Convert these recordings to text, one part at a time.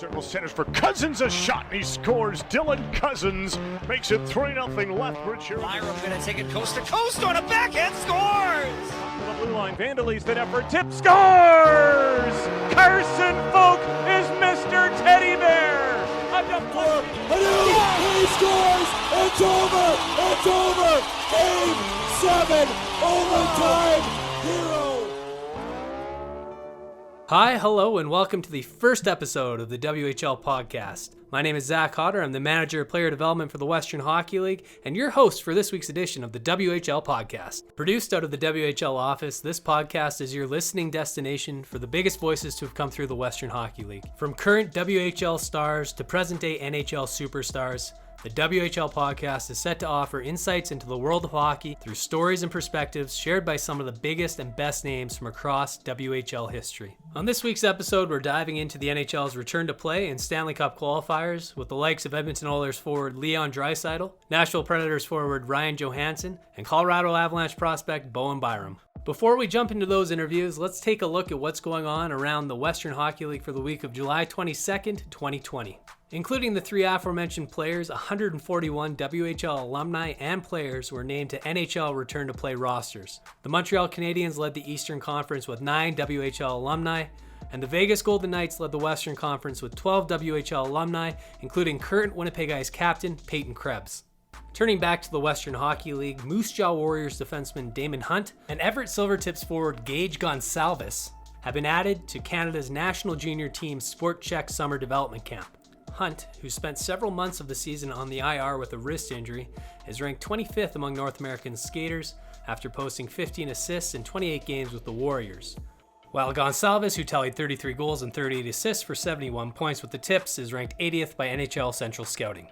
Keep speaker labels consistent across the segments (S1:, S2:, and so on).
S1: Circle centers for Cousins, a shot, and he scores. Dylan Cousins makes it 3-0 Lethbridge here.
S2: Byram gonna take it coast to coast on a backhand, scores!
S1: To the blue line, Vandalese, that effort, tip, scores! Carson Folk is Mr. Teddy Bear! A deflection.
S3: He scores! It's over! It's over! Game 7, overtime, hero!
S4: Hi, hello, and welcome to the first episode of the WHL Podcast. My name is Zach Hodder. I'm the Manager of Player Development for the Western Hockey League and your host for this week's edition of the WHL Podcast. Produced out of the WHL office, this podcast is your listening destination for the biggest voices to have come through the Western Hockey League. From current WHL stars to present-day NHL superstars, the WHL Podcast is set to offer insights into the world of hockey through stories and perspectives shared by some of the biggest and best names from across WHL history. On this week's episode, we're diving into the NHL's return to play in Stanley Cup Qualifiers with the likes of Edmonton Oilers forward Leon Draisaitl, Nashville Predators forward Ryan Johansen, and Colorado Avalanche prospect Bowen Byram. Before we jump into those interviews, let's take a look at what's going on around the Western Hockey League for the week of July 22nd, 2020. Including the three aforementioned players, 141 WHL alumni and players were named to NHL return to play rosters. The Montreal Canadiens led the Eastern Conference with 9 WHL alumni, and the Vegas Golden Knights led the Western Conference with 12 WHL alumni, including current Winnipeg Ice captain Peyton Krebs. Turning back to the Western Hockey League, Moose Jaw Warriors defenseman Damon Hunt and Everett Silvertips forward Gage Gonsalves have been added to Canada's national junior team's Sport Check Summer Development Camp. Hunt, who spent several months of the season on the IR with a wrist injury, is ranked 25th among North American skaters after posting 15 assists in 28 games with the Warriors. While Gonsalves, who tallied 33 goals and 38 assists for 71 points with the Tips, is ranked 80th by NHL Central Scouting.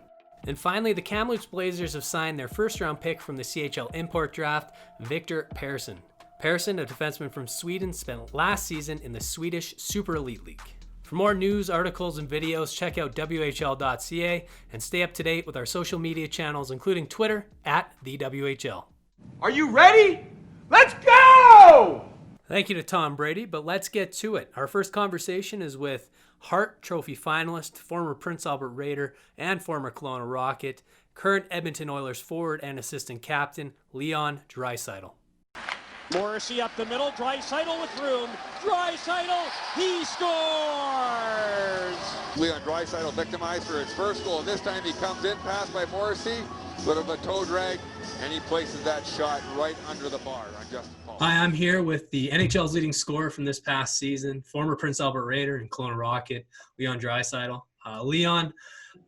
S4: And finally, the Kamloops Blazers have signed their first-round pick from the CHL import draft, Victor Persson. Persson, a defenseman from Sweden, spent last season in the Swedish Super Elite League. For more news, articles, and videos, check out WHL.ca and stay up to date with our social media channels, including Twitter @TheWHL.
S5: Are you ready? Let's go!
S4: Thank you to Tom Brady, but let's get to it. Our first conversation is with Hart Trophy finalist, former Prince Albert Raider, and former Kelowna Rocket, current Edmonton Oilers forward and assistant captain, Leon Draisaitl.
S1: Morrissey up the middle, Draisaitl with room. Draisaitl, he scores!
S6: Leon Draisaitl victimized for his first goal. This time he comes in, passed by Morrissey, little of a toe drag, and he places that shot right under the bar on Justin Paul.
S4: Hi, I'm here with the NHL's leading scorer from this past season, former Prince Albert Raider and Kelowna Rocket, Leon Draisaitl. Leon,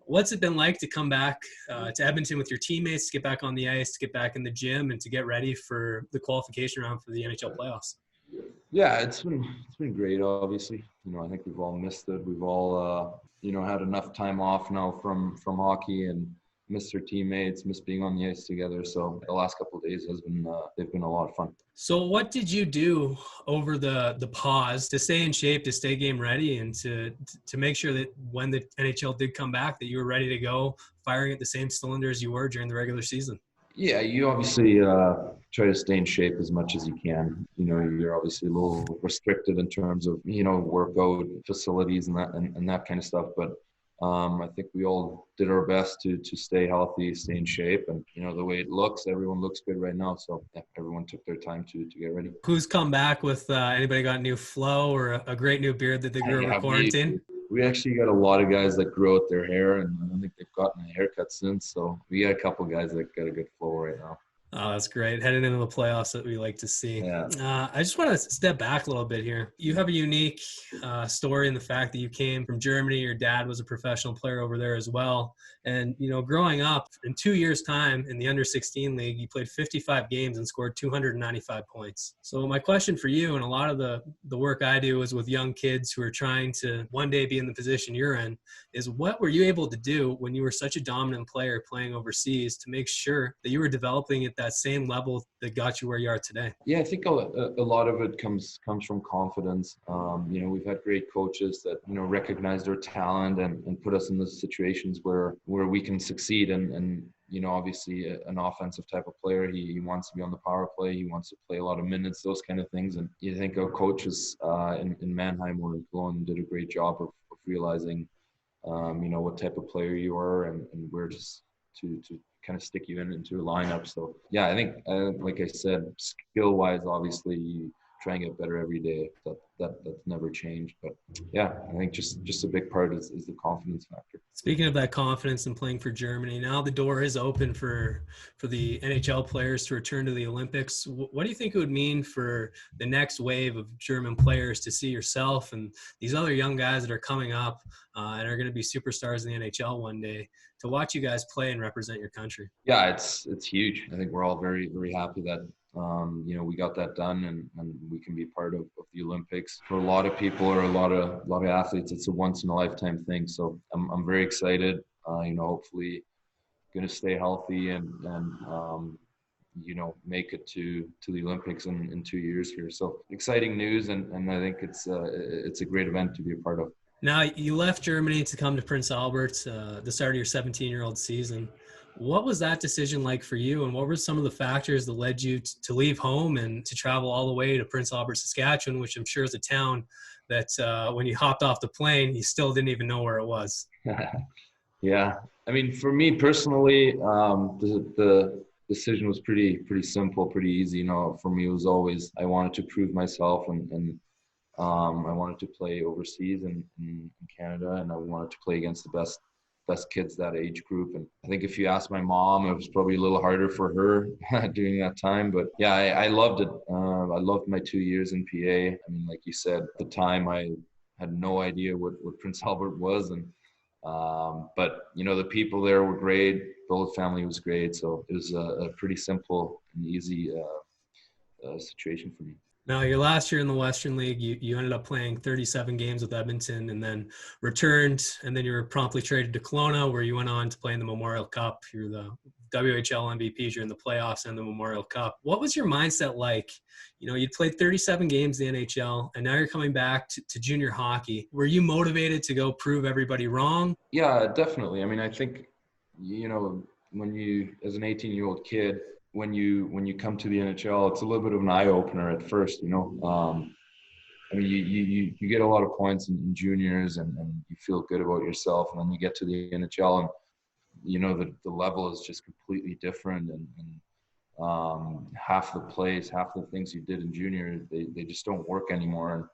S4: what's it been like to come back to Edmonton with your teammates, to get back on the ice, to get back in the gym, and to get ready for the qualification round for the NHL playoffs?
S7: Yeah, it's been great. Obviously, I think we've all missed it. We've all had enough time off now from hockey and missed our teammates, missed being on the ice together. So the last couple of days they've been a lot of fun.
S4: So what did you do over the pause to stay in shape, to stay game ready, and to make sure that when the NHL did come back that you were ready to go, firing at the same cylinders you were during the regular season?
S7: Yeah, you obviously try to stay in shape as much as you can. You're obviously a little restricted in terms of, workout facilities and that kind of stuff. But I think we all did our best to stay healthy, stay in shape. And, the way it looks, everyone looks good right now. So yeah, everyone took their time to get ready.
S4: Who's come back with anybody got new flow or a great new beard that they grew over quarantine?
S7: We actually got a lot of guys that grew out their hair, and I don't think they've gotten a haircut since. So we got a couple of guys that got a good flow right now.
S4: Oh, that's great. Heading into the playoffs that we like to see.
S7: Yeah.
S4: I just want to step back a little bit here. You have a unique story in the fact that you came from Germany. Your dad was a professional player over there as well. And, growing up, in 2 years' time in the under-16 league, you played 55 games and scored 295 points. So my question for you, and a lot of the work I do is with young kids who are trying to one day be in the position you're in, is what were you able to do when you were such a dominant player playing overseas to make sure that you were developing at that same level that got you where you are today?
S7: Yeah, I think a lot of it comes from confidence. We've had great coaches that, recognize their talent and put us in those situations where we can succeed. And obviously an offensive type of player, he wants to be on the power play. He wants to play a lot of minutes, those kind of things. And you think our coaches in Mannheim or in Cologne did a great job of realizing what type of player you are and where to kind of stick you into a lineup. So yeah, I think like I said, skill wise, obviously you try and get better every day. That's never changed. But yeah, I think just a big part is the confidence factor.
S4: Speaking of that confidence in playing for Germany, now the door is open for the NHL players to return to the Olympics. What do you think it would mean for the next wave of German players to see yourself and these other young guys that are coming up and are going to be superstars in the NHL one day, to watch you guys play and represent your country? Yeah,
S7: it's huge. I think we're all very, very happy that we got that done and we can be part of the Olympics. For a lot of people or a lot of athletes, it's a once in a lifetime thing. So I'm very excited. Hopefully going to stay healthy and make it to the Olympics in 2 years here. So exciting news, and I think it's a great event to be a part of.
S4: Now, you left Germany to come to Prince Albert, the start of your 17-year-old season. What was that decision like for you, and what were some of the factors that led you to leave home and to travel all the way to Prince Albert, Saskatchewan, which I'm sure is a town that when you hopped off the plane, you still didn't even know where it was?
S7: Yeah. I mean, for me personally, the decision was pretty simple, pretty easy. For me, it was always I wanted to prove myself and I wanted to play overseas in Canada, and I wanted to play against the best kids that age group. And I think if you ask my mom, it was probably a little harder for her during that time. But yeah, I loved it. I loved my 2 years in PA. I mean, like you said, at the time I had no idea what Prince Albert was. And but the people there were great. The whole family was great. So it was a pretty simple and easy situation for me.
S4: Now, your last year in the Western League, you ended up playing 37 games with Edmonton and then returned, and then you were promptly traded to Kelowna, where you went on to play in the Memorial Cup. You're the WHL MVP during the playoffs and the Memorial Cup. What was your mindset like? You'd played 37 games in the NHL, and now you're coming back to junior hockey. Were you motivated to go prove everybody wrong?
S7: Yeah, definitely. I mean, I think, when you, as an 18-year-old kid, when you come to the NHL, it's a little bit of an eye-opener at first, I mean, you get a lot of points in juniors and you feel good about yourself, and then you get to the NHL and the level is just completely different, and half the plays, half the things you did in junior, they just don't work anymore. And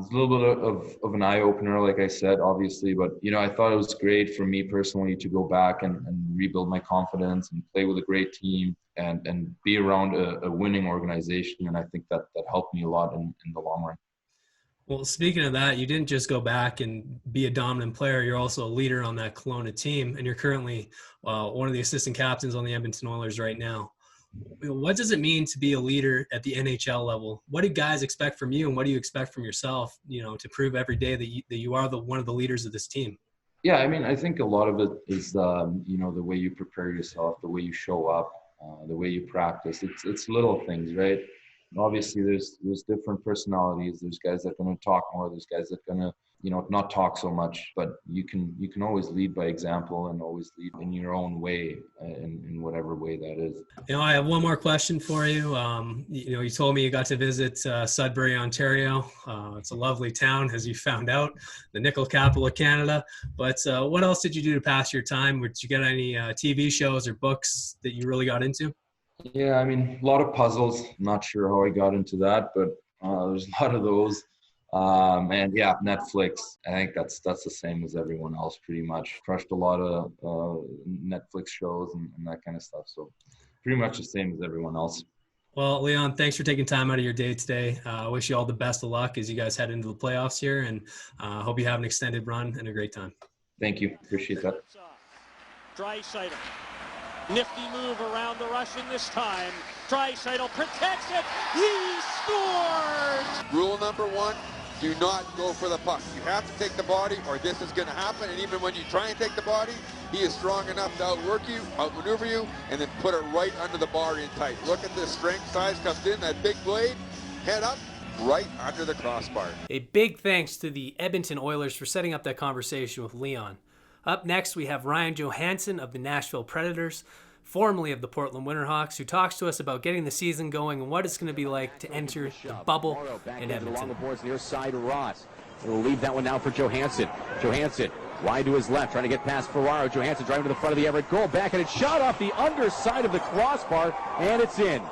S7: it's a little bit of an eye-opener, like I said, obviously, but I thought it was great for me personally to go back and rebuild my confidence and play with a great team and be around a winning organization, and I think that helped me a lot in the long run.
S4: Well, speaking of that, you didn't just go back and be a dominant player. You're also a leader on that Kelowna team, and you're currently one of the assistant captains on the Edmonton Oilers right now. What does it mean to be a leader at the NHL level? What do guys expect from you, and what do you expect from yourself, to prove every day that you are one of the leaders of this team?
S7: Yeah, I mean, I think a lot of it is, the way you prepare yourself, the way you show up, the way you practice. It's little things, right? Obviously, there's different personalities. There's guys that are going to talk more. There's guys that are going to, not talk so much. But you can always lead by example and always lead in your own way, in whatever way that is.
S4: I have one more question for you. You told me you got to visit Sudbury, Ontario. It's a lovely town, as you found out, the nickel capital of Canada. But what else did you do to pass your time? Did you get any TV shows or books that you really got into?
S7: Yeah, I mean, a lot of puzzles. I'm not sure how I got into that, but there's a lot of those. And yeah, Netflix. I think that's the same as everyone else, pretty much. Crushed a lot of Netflix shows and that kind of stuff. So pretty much the same as everyone else.
S4: Well, Leon, thanks for taking time out of your day today. I wish you all the best of luck as you guys head into the playoffs here, and hope you have an extended run and a great time.
S7: Thank you. Appreciate that.
S1: Draisaitl. Nifty move around the Russian this time. Draisaitl protects it. He scores!
S6: Rule number one, do not go for the puck. You have to take the body or this is going to happen. And even when you try and take the body, he is strong enough to outwork you, outmaneuver you, and then put it right under the bar in tight. Look at this strength, size comes in, that big blade, head up, right under the crossbar.
S4: A big thanks to the Edmonton Oilers for setting up that conversation with Leon. Up next, we have Ryan Johansen of the Nashville Predators, formerly of the Portland Winterhawks, who talks to us about getting the season going and what it's going to be like to enter the bubble in Edmonton.
S8: Along the boards near side, Ross. We'll leave that one now for Johansen. Johansen Wide to his left, trying to get past Ferraro. Johansen driving to the front of the Everett goal. Backhanded shot off the underside of the crossbar, and it's in.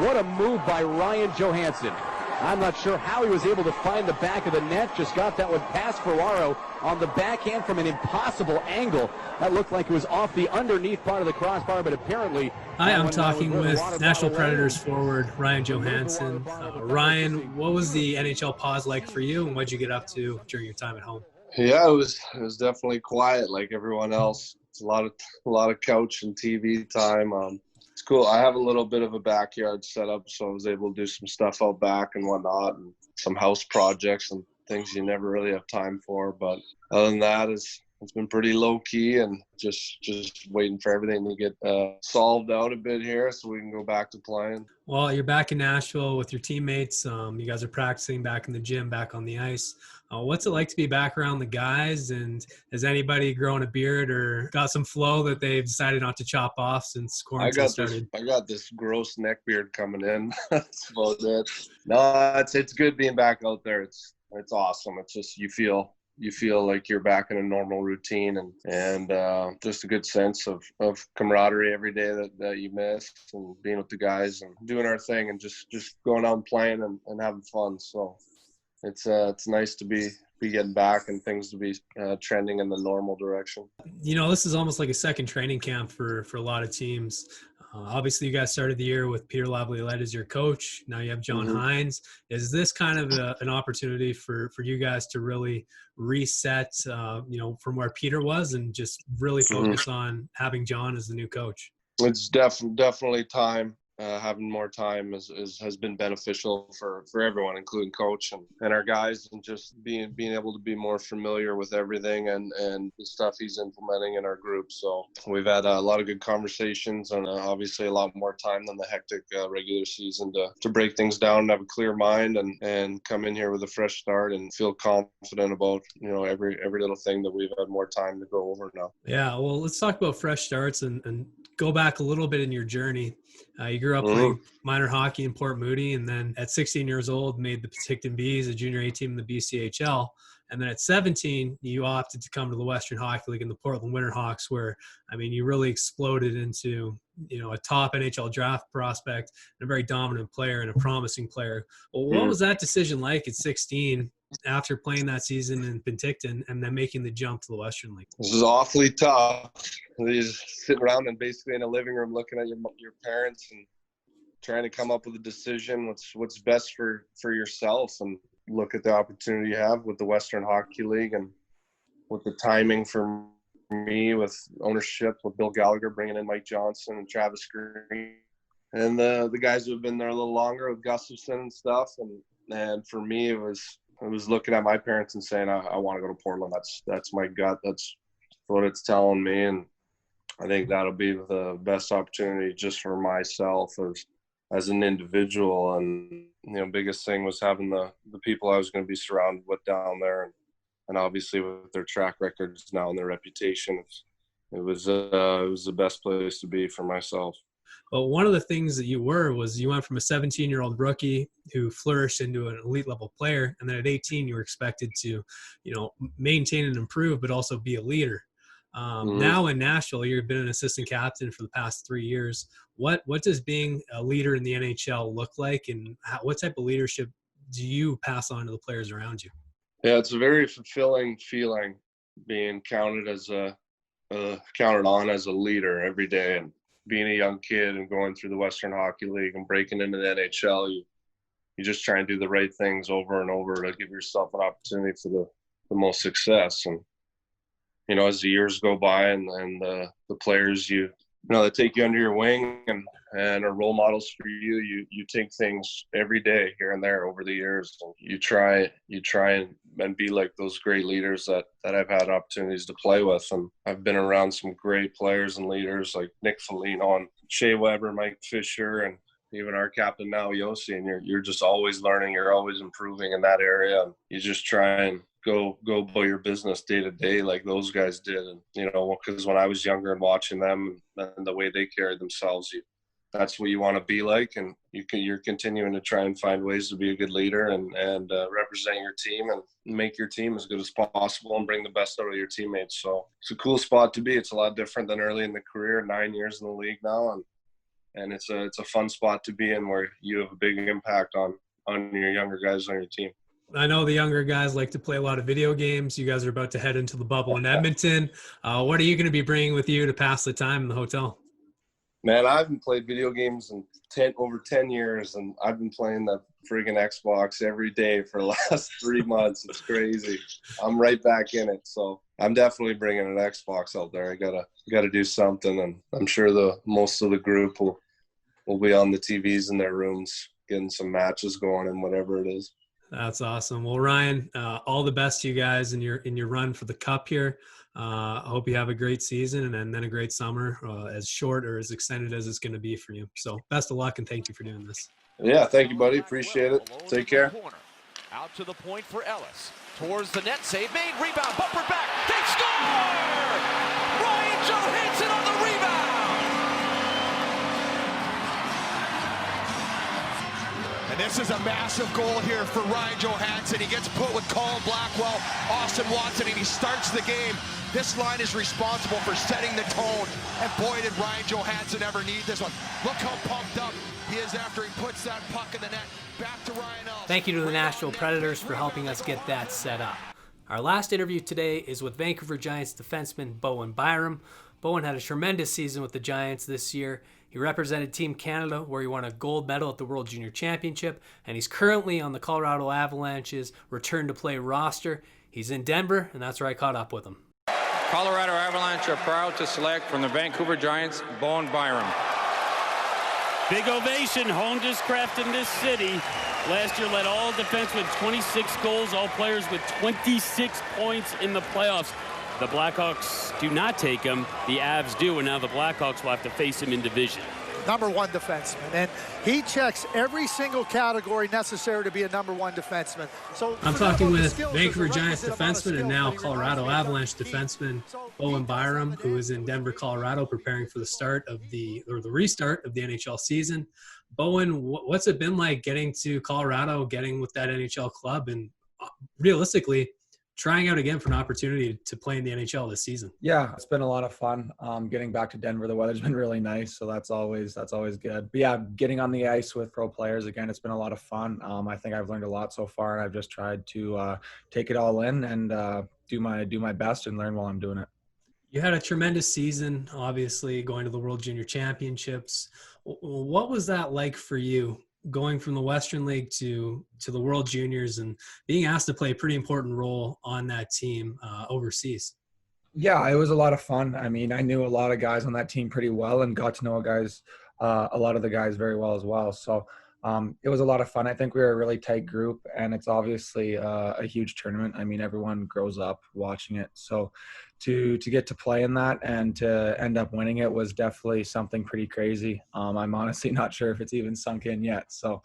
S8: What a move by Ryan Johansen. I'm not sure how he was able to find the back of the net. Just got that one past Ferraro on the backhand from an impossible angle. That looked like it was off the underneath part of the crossbar, but apparently...
S4: Hi, I'm talking with Nashville Predators forward Ryan Johansen. Ryan, what was the NHL pause like for you, and what did you get up to during your time at home?
S9: Yeah, it was definitely quiet like everyone else. It's a lot of couch and TV time. It's cool. I have a little bit of a backyard set up, so I was able to do some stuff out back and whatnot, and some house projects and things you never really have time for. But other than that, it's been pretty low key and just waiting for everything to get solved out a bit here so we can go back to playing.
S4: Well, you're back in Nashville with your teammates. You guys are practicing back in the gym, back on the ice. What's it like to be back around the guys? And has anybody grown a beard or got some flow that they've decided not to chop off since quarantine started?
S9: I got this gross neck beard coming in. That's about it. No, it's good being back out there. It's awesome. It's just you feel like you're back in a normal routine and just a good sense of camaraderie every day that you miss, and being with the guys and doing our thing and just going out and playing and having fun. So it's nice to be getting back and things to be trending in the normal direction.
S4: You know, this is almost like a second training camp for a lot of teams. Obviously, you guys started the year with Peter Laviolette as your coach. Now you have John Hines. Is this kind of an opportunity for you guys to really reset, from where Peter was and just really focus on having John as the new coach?
S9: It's definitely time. Having more time has been beneficial for everyone, including coach and our guys, and just being able to be more familiar with everything and the stuff he's implementing in our group. So we've had a lot of good conversations and obviously a lot more time than the hectic regular season to break things down and have a clear mind and come in here with a fresh start and feel confident about every little thing that we've had more time to go over now.
S4: Yeah, well, let's talk about fresh starts and go back a little bit in your journey. You grew up playing minor hockey in Port Moody, and then at 16 years old made the Penticton Bees, a junior A team in the BCHL. And then at 17, you opted to come to the Western Hockey League in the Portland Winterhawks, where, you really exploded into, a top NHL draft prospect and a very dominant player and a promising player. Well, what was that decision like at 16 after playing that season in Penticton and then making the jump to the Western League?
S9: This is awfully tough. You just sit around and basically in a living room looking at your parents and trying to come up with a decision, what's best for yourself, and look at the opportunity you have with the Western Hockey League and with the timing for me with ownership, with Bill Gallagher bringing in Mike Johnson and Travis Green and the guys who have been there a little longer with Gustafson and stuff. And for me, it was looking at my parents and saying, I want to go to Portland. That's my gut. That's what it's telling me. And I think that'll be the best opportunity just for myself as an individual. And, biggest thing was having the people I was going to be surrounded with down there. And obviously with their track records now and their reputation, it was the best place to be for myself.
S4: Well, one of the things that you went from a 17-year-old rookie who flourished into an elite level player. And then at 18, you were expected to, maintain and improve, but also be a leader. Now in Nashville, you've been an assistant captain for the past 3 years. What does being a leader in the NHL look like, and what type of leadership do you pass on to the players around you?
S9: Yeah, it's a very fulfilling feeling being counted on as a leader every day, and being a young kid and going through the Western Hockey League and breaking into the NHL. You just try and do the right things over and over to give yourself an opportunity for the most success. And as the years go by and the players that take you under your wing and are role models for you, you take things every day here and there over the years. And you try and be like those great leaders that I've had opportunities to play with. And I've been around some great players and leaders like Nick Foligno and Shea Weber, Mike Fisher, and even our captain now, Yossi. And you're just always learning. You're always improving in that area. And you just try and go about your business day to day like those guys did. And, because when I was younger and watching them and the way they carried themselves, that's what you want to be like, and you're continuing to try and find ways to be a good leader and represent your team and make your team as good as possible and bring the best out of your teammates. So it's a cool spot to be. It's a lot different than early in the career, 9 years in the league now, and it's a fun spot to be in where you have a big impact on your younger guys on your team.
S4: I know the younger guys like to play a lot of video games. You guys are about to head into the bubble in Edmonton. What are you going to be bringing with you to pass the time in the hotel?
S9: Man, I haven't played video games in over 10 years, and I've been playing the friggin' Xbox every day for the last 3 months. It's crazy. I'm right back in it, so I'm definitely bringing an Xbox out there. I gotta do something, and I'm sure most of the group will be on the TVs in their rooms, getting some matches going and whatever it is.
S4: That's awesome. Well, Ryan, all the best to you guys in your run for the Cup here. I hope you have a great season and then a great summer, as short or as extended as it's going to be for you. So best of luck, and thank you for doing this.
S9: Yeah, thank you, buddy. Appreciate it. Take care.
S2: Out to the point for Ellis. Towards the net, save made, rebound, bumper back, they score! Ryan Johansen on the rebound! And this is a massive goal here for Ryan Johansen. He gets put with Colin Blackwell, Austin Watson, and he starts the game. This line is responsible for setting the tone. And boy, did Ryan Johansen ever need this one. Look how pumped up he is after he puts that puck in the net. Back to Ryan Ellis.
S4: Thank you to the Nashville Predators for helping us get that set up. Our last interview today is with Vancouver Giants defenseman Bowen Byram. Bowen had a tremendous season with the Giants this year. He represented Team Canada, where he won a gold medal at the World Junior Championship, and he's currently on the Colorado Avalanche's return-to-play roster. He's in Denver, and that's where I caught up with him.
S10: Colorado Avalanche are proud to select from the Vancouver Giants, Bowen Byram.
S11: Big ovation, honed his craft in this city. Last year led all defensemen 26 goals, all players with 26 points in the playoffs. The Blackhawks do not take him. The Avs do, and now the Blackhawks will have to face him in division.
S12: Number one defenseman, and he checks every single category necessary to be a number one defenseman. So
S4: I'm talking with Vancouver Giants defenseman and now Colorado Avalanche defenseman Bowen Byram, who is in Denver, Colorado, preparing for the restart of the NHL season. Bowen, what's it been like getting to Colorado, getting with that NHL club, and realistically trying out again for an opportunity to play in the NHL this season?
S13: Yeah, it's been a lot of fun. Getting back to Denver, the weather's been really nice, so that's always good. But yeah, getting on the ice with pro players again, it's been a lot of fun. I think I've learned a lot so far, and I've just tried to take it all in and do my best and learn while I'm doing it.
S4: You had a tremendous season, obviously, going to the World Junior Championships. What was that like for you, going from the Western League to the World Juniors and being asked to play a pretty important role on that team overseas?
S13: Yeah, it was a lot of fun. I mean, I knew a lot of guys on that team pretty well and got to know a lot of the guys very well as well. So it was a lot of fun. I think we were a really tight group, and it's obviously a huge tournament. I mean, everyone grows up watching it. So to get to play in that and to end up winning it was definitely something pretty crazy. I'm honestly not sure if it's even sunk in yet. So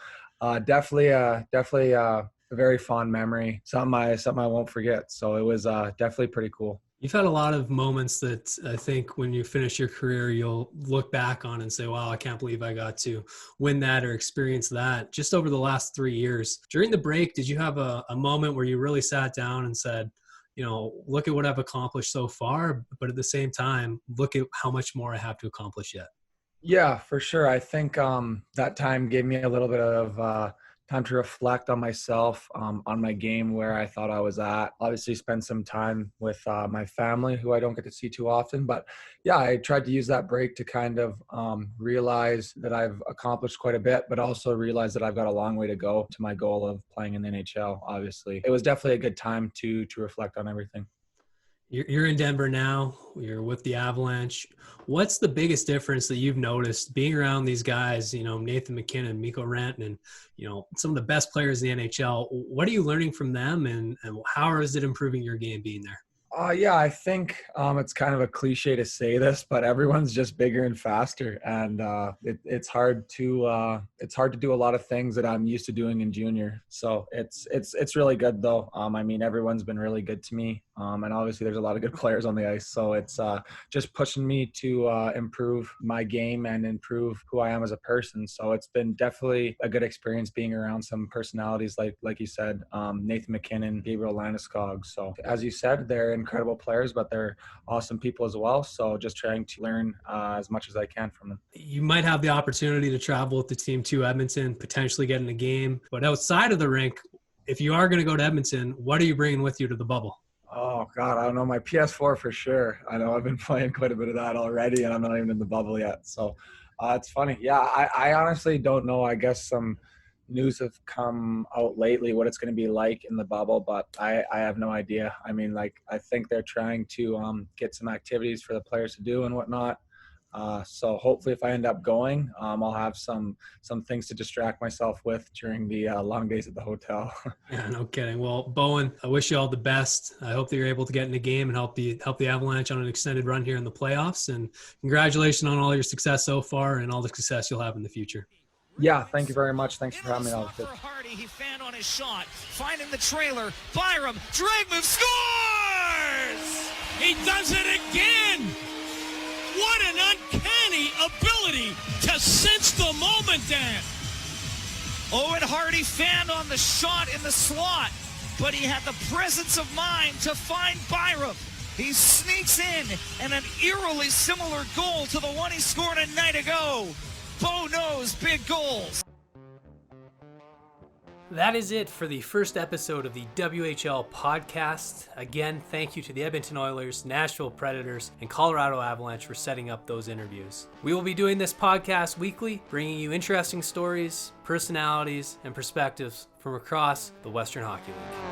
S13: definitely a very fond memory, something I won't forget. So it was definitely pretty cool.
S4: You've had a lot of moments that I think when you finish your career, you'll look back on and say, wow, I can't believe I got to win that or experience that just over the last 3 years. During the break, did you have a moment where you really sat down and said, you know, look at what I've accomplished so far, but at the same time, look at how much more I have to accomplish yet?
S13: Yeah, for sure. I think that time gave me a little bit of time to reflect on myself, on my game, where I thought I was at. Obviously spend some time with my family, who I don't get to see too often. But yeah, I tried to use that break to kind of realize that I've accomplished quite a bit, but also realize that I've got a long way to go to my goal of playing in the NHL, obviously. It was definitely a good time to reflect on everything.
S4: You're in Denver now. You're with the Avalanche. What's the biggest difference that you've noticed being around these guys, you know, Nathan McKinnon, Mikko Rantanen, you know, some of the best players in the NHL? What are you learning from them, and how is it improving your game being there?
S13: Yeah, I think it's kind of a cliche to say this, but everyone's just bigger and faster, and it's hard to do a lot of things that I'm used to doing in junior. So it's really good though. I mean, everyone's been really good to me, and obviously there's a lot of good players on the ice. So it's just pushing me to improve my game and improve who I am as a person. So it's been definitely a good experience being around some personalities like you said, Nathan McKinnon, Gabriel Landeskog. So as you said, they're incredible players, but they're awesome people as well. So just trying to learn as much as I can from them.
S4: You might have the opportunity to travel with the team to Edmonton, potentially get in a game. But outside of the rink, if you are going to go to Edmonton, what are you bringing with you to the bubble?
S13: Oh, God, I don't know. My PS4 for sure. I know I've been playing quite a bit of that already, and I'm not even in the bubble yet. So it's funny. Yeah, I honestly don't know. I guess some news have come out lately what it's going to be like in the bubble, but I have no idea. I mean, like, I think they're trying to get some activities for the players to do and whatnot. So hopefully if I end up going, I'll have some things to distract myself with during the long days at the hotel.
S4: Yeah, no kidding. Well, Bowen, I wish you all the best. I hope that you're able to get in the game and help the Avalanche on an extended run here in the playoffs. And congratulations on all your success so far and all the success you'll have in the future.
S13: Yeah, thank you very much. Thanks for having me on.
S14: Hardy, he fanned on his shot, finding the trailer. Byram, drag move, scores!
S11: He does it again! What an uncanny ability to sense the moment, Dan!
S14: Owen Hardy fanned on the shot in the slot, but he had the presence of mind to find Byram. He sneaks in, and an eerily similar goal to the one he scored a night ago. Bo knows big goals.
S4: That is it for the first episode of the WHL podcast. Again, thank you to the Edmonton Oilers, Nashville Predators, and Colorado Avalanche for setting up those interviews. We will be doing this podcast weekly, bringing you interesting stories, personalities, and perspectives from across the Western Hockey League.